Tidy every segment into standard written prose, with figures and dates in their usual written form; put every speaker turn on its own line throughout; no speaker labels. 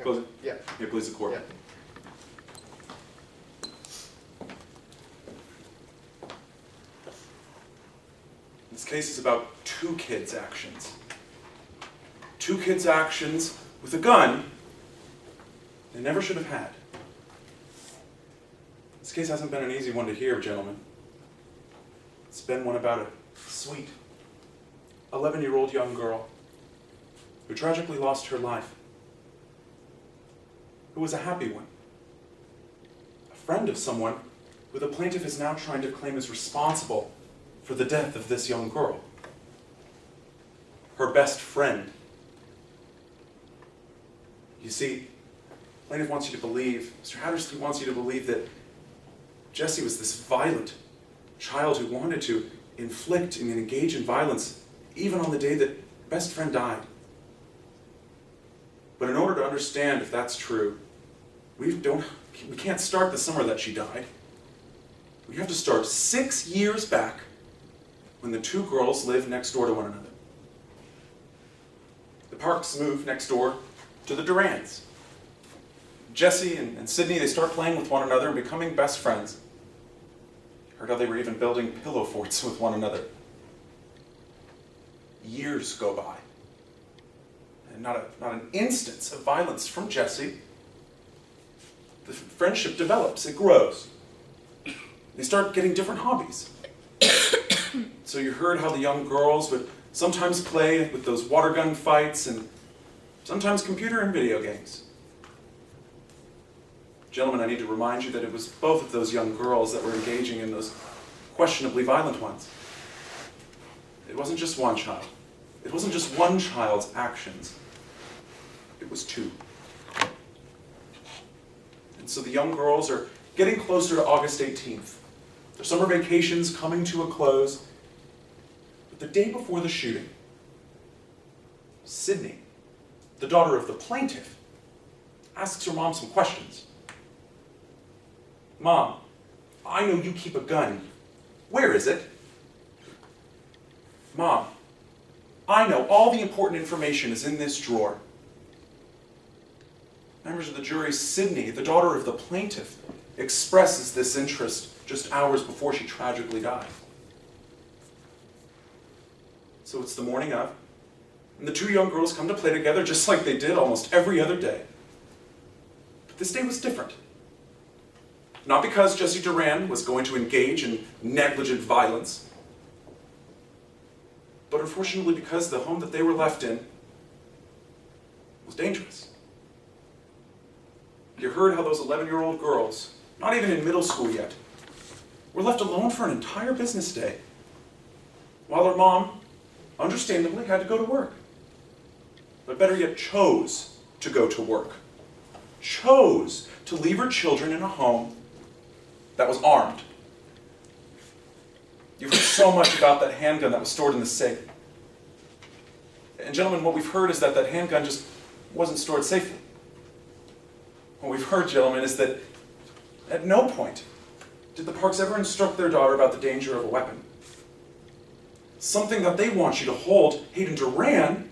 Close it?
Yeah.
May it please the court.
Yeah.
This case is about two kids' actions. Two kids' actions with a gun they never should have had. This case hasn't been an easy one to hear, gentlemen. It's been one about a sweet 11-year-old young girl who tragically lost her life, who was a happy one, a friend of someone who the plaintiff is now trying to claim is responsible for the death of this young girl. Her best friend. You see, plaintiff wants you to believe, Mr. Hattersley wants you to believe that Jessie was this violent child who wanted to inflict and engage in violence even on the day that best friend died. But in order to understand if that's true, we can't start the summer that she died. We have to start 6 years back when the two girls lived next door to one another. The Parks moved next door to the Durans. Jessie and Sydney, they start playing with one another and becoming best friends. Heard how they were even building pillow forts with one another. Years go by. And not an instance of violence from Jessie. The friendship develops, it grows. They start getting different hobbies. So you heard how the young girls would sometimes play with those water gun fights and sometimes computer and video games. Gentlemen, I need to remind you that it was both of those young girls that were engaging in those questionably violent ones. It wasn't just one child. It wasn't just one child's actions. It was two. And so the young girls are getting closer to August 18th. Their summer vacation's coming to a close. But the day before the shooting, Sydney, the daughter of the plaintiff, asks her mom some questions. Mom, I know you keep a gun. Where is it? Mom, I know all the important information is in this drawer. Members of the jury, Sydney, the daughter of the plaintiff, expresses this interest just hours before she tragically died. So it's the morning of, and the two young girls come to play together just like they did almost every other day. But this day was different. Not because Jessie Duran was going to engage in negligent violence, but unfortunately because the home that they were left in was dangerous. You heard how those 11-year-old girls, not even in middle school yet, were left alone for an entire business day, while their mom, understandably, had to go to work. But better yet, chose to go to work. Chose to leave her children in a home that was armed. You've heard so much about that handgun that was stored in the safe. And gentlemen, what we've heard is that that handgun just wasn't stored safely. What we've heard, gentlemen, is that at no point did the Parks ever instruct their daughter about the danger of a weapon. Something that they want you to hold Hayden Duran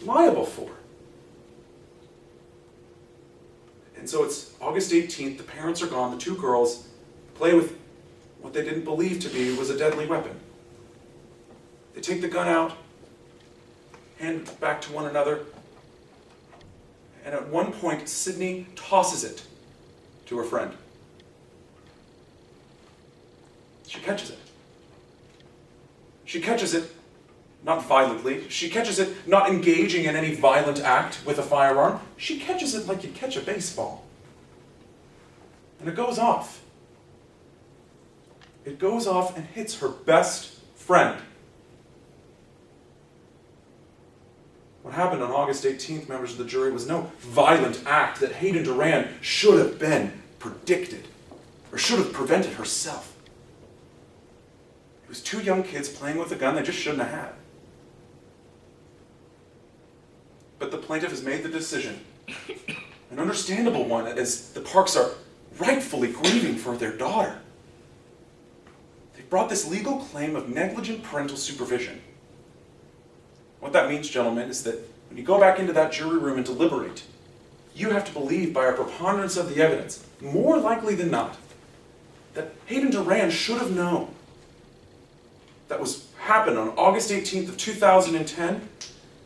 liable for. And so it's August 18th, the parents are gone, the two girls play with what they didn't believe to be was a deadly weapon. They take the gun out, hand it back to one another, and at one point, Sydney tosses it to her friend. She catches it. She catches it, not violently. She catches it not engaging in any violent act with a firearm. She catches it like you'd catch a baseball. And it goes off. It goes off and hits her best friend. What happened on August 18th, members of the jury, was no violent act that Hayden Duran should have been predicted or should have prevented herself. It was two young kids playing with a gun they just shouldn't have had. But the plaintiff has made the decision, an understandable one, as the Parks are rightfully grieving for their daughter. They brought this legal claim of negligent parental supervision. What that means, gentlemen, is that when you go back into that jury room and deliberate, you have to believe by a preponderance of the evidence, more likely than not, that Hayden Duran should have known that was happened on August 18th of 2010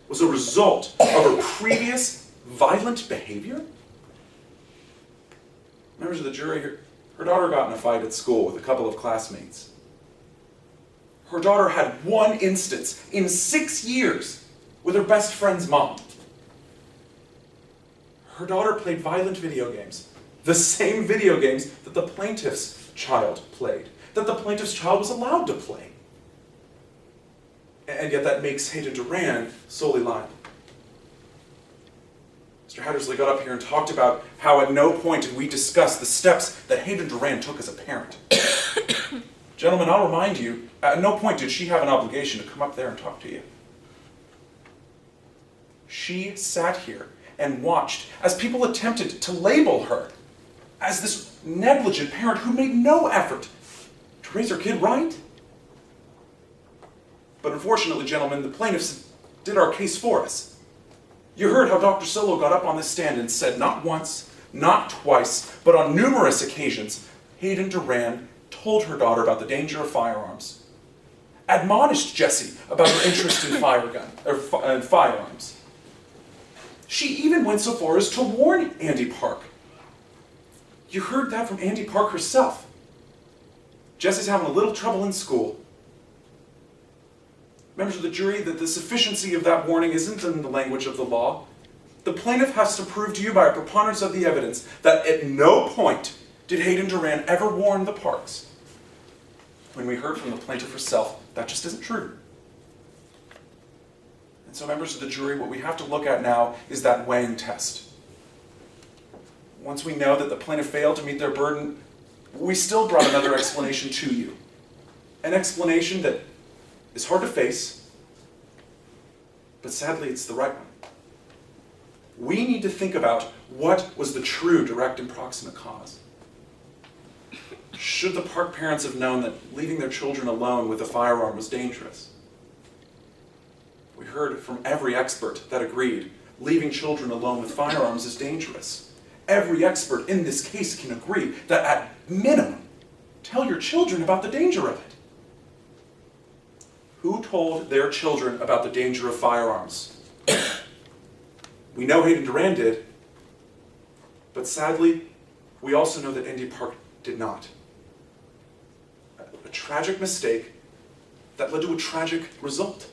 was a result of her previous violent behavior? Members of the jury, her daughter got in a fight at school with a couple of classmates. Her daughter had one instance in 6 years with her best friend's mom. Her daughter played violent video games, the same video games that the plaintiff's child played, that the plaintiff's child was allowed to play. And yet that makes Hayden Duran solely liable. Mr. Hattersley got up here and talked about how at no point did we discuss the steps that Hayden Duran took as a parent. Gentlemen, I'll remind you, at no point did she have an obligation to come up there and talk to you. She sat here and watched as people attempted to label her as this negligent parent who made no effort to raise her kid right. But unfortunately, gentlemen, the plaintiffs did our case for us. You heard how Dr. Solo got up on this stand and said not once, not twice, but on numerous occasions, Hayden Duran told her daughter about the danger of firearms, admonished Jessie about her interest in firearms. She even went so far as to warn Andy Park. You heard that from Andy Park herself. Jessie's having a little trouble in school. Members of the jury, that the sufficiency of that warning isn't in the language of the law. The plaintiff has to prove to you by a preponderance of the evidence that at no point did Hayden Duran ever warn the Parks. When we heard from the plaintiff herself, that just isn't true. And so, members of the jury, what we have to look at now is that weighing test. Once we know that the plaintiff failed to meet their burden, we still brought another explanation to you. An explanation that is hard to face, but sadly it's the right one. We need to think about what was the true direct and proximate cause. Should the Park parents have known that leaving their children alone with a firearm was dangerous? We heard from every expert that agreed leaving children alone with firearms is dangerous. Every expert in this case can agree that at minimum, tell your children about the danger of it. Who told their children about the danger of firearms? We know Hayden Duran did, but sadly, we also know that Andy Park did not. A tragic mistake that led to a tragic result.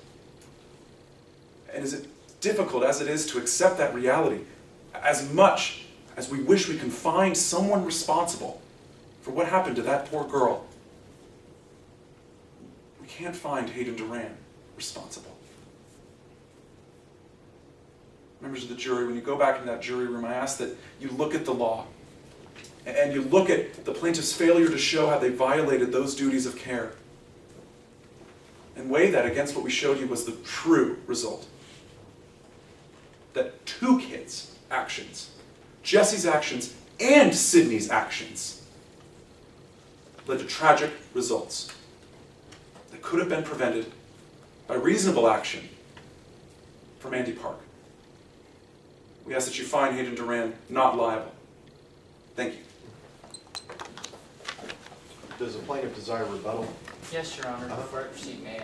And as difficult as it is to accept that reality, as much as we wish we can find someone responsible for what happened to that poor girl, we can't find Hayden Duran responsible. Members of the jury, when you go back in that jury room, I ask that you look at the law and you look at the plaintiff's failure to show how they violated those duties of care and weigh that against what we showed you was the true result. That two kids' actions, Jessie's actions and Sydney's actions, led to tragic results that could have been prevented by reasonable action from Andy Park. We ask that you find Hayden Duran not liable. Thank you.
Does the plaintiff desire rebuttal?
Yes, Your Honor. Before I proceed, may I